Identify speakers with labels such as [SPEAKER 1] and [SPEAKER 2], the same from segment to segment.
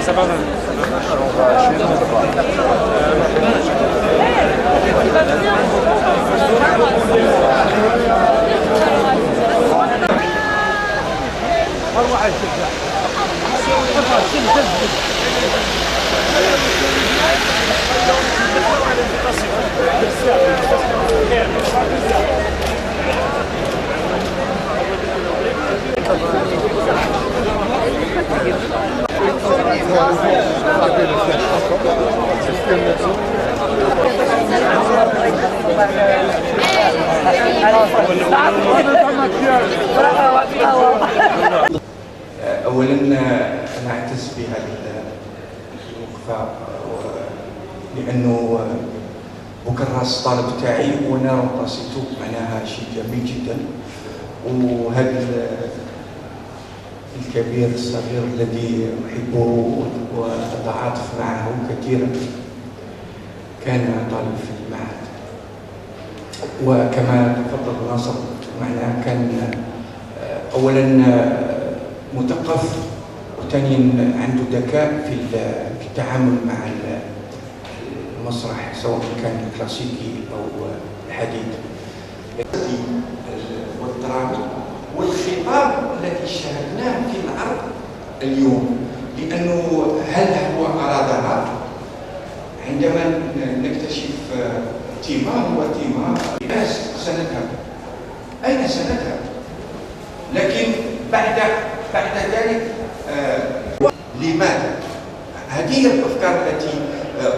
[SPEAKER 1] ça va.
[SPEAKER 2] أولا أنا أعتز بهذه الوقفة لأنه بكراس الطالب تاعي وأنا رمباسيتو، معناها شيء جميل جدا. وهذا الكبير الصغير الذي أحبه وأتعاطف معه كثيرا كان طالب في المعهد، وكما تفضل ناصر معناها كان أولا مثقف، وثانيا عنده ذكاء في التعامل مع المسرح سواء كان الكلاسيكي أو الحديث والدرامي والخطاب الذي شاهدناه في العرض اليوم. لأنه هل هو أرادها عندما نكتشف تيما هو تيما سنذهب أين سنذهب؟ لكن بعد ذلك لماذا؟ هذه الأفكار التي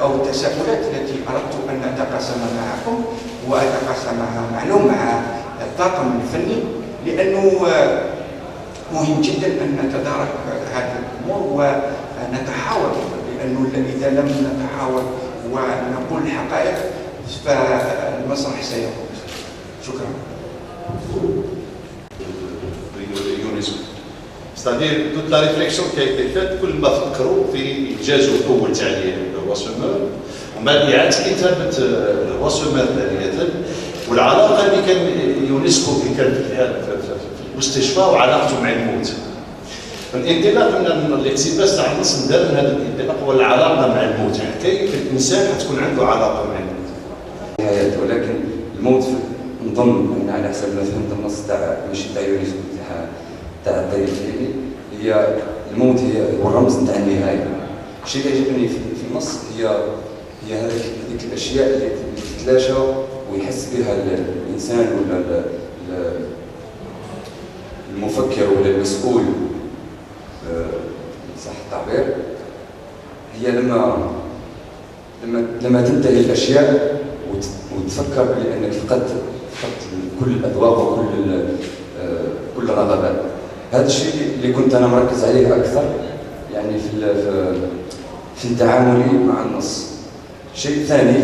[SPEAKER 2] أو التساؤلات التي أردت أن أتقاسمها معكم وأتقاسمها معلوم مع الطاقم الفني، لأنه مهم جدا أن نتدارك هذه الأمور ونتحاور، لأنه إذا لم نتحاور ونقول الحقائق فالمسرح سيقول. شكرا.
[SPEAKER 3] C'est-à-dire toute la réflexion qui a été faite كل ما فكروا في الجزء الأول تاع الراسمال ومن بعد إعادة كتابة الراسمال ثانية، والعلاقة اللي كان يونسكو اللي كانت في المستشفى وعلاقته مع الموت. الانطلاق من الاقتباس تاع النص ندار من هذا الانطلاق هو العلاقة مع الموت، يعني كيف الإنسان حتكون عنده علاقة مع الموت.
[SPEAKER 4] ولكن الموت نظن أن على حسب ما فهمت النص تاع ماشي تاع يونسكو تاع الطيب الفيلمي، هي الموت هو الرمز نتاع النهايه. الشيء اللي يعجبني في النص هي هذيك الاشياء اللي تتلاشى ويحس بها الانسان ولا المفكر ولا المسؤول، صح التعبير، هي لما تنتهي الاشياء وتفكر بانك فقدت كل الاذواق وكل كل الرغبات. هذا الشيء اللي كنت انا مركز عليه اكثر يعني في تعاملي مع النص. الشيء الثاني،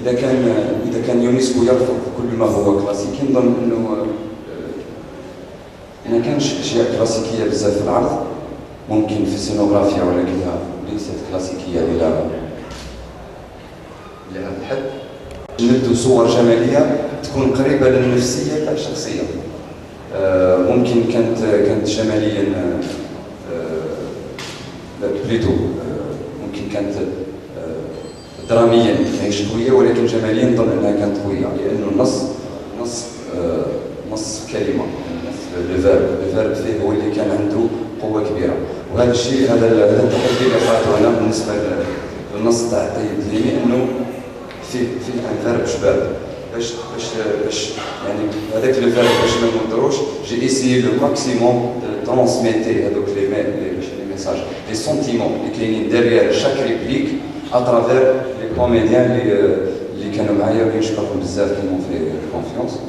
[SPEAKER 4] اذا كان يونسكو يرفض كل ما هو كلاسيكي، نظن انه ما كانش اشياء كلاسيكيه بزاف في العرض، ممكن في السينوغرافيا ولكنها ليست كلاسيكيه الى هذا الحد. ندو صور جماليه تكون قريبه للنفسيه تاع الشخصيه، ممكن كانت جماليا بليتو، ممكن كانت دراميا ماهيش قويه، ولكن جماليا نظن انها كانت قويه، لانه نص كلمه، الفيرب فيه هو اللي كان عنده قوه كبيره. وهذا الشيء هذا التحدي اللي قرأته انا بالنسبه للنص تاع الطيب الديني، انه في ان فيرب شباب باش يعني هذاك لو فيرب باش ما نقدروش جي اسيي لو ماكسيموم ترانسميتي هذوك لي ميساج لي سونتيمون اللي كاينين ديريير شاك ريبليك اترافير لي كوميديان اللي كانوا معايا ونشكرهم بزاف كي مون في كونفيونس.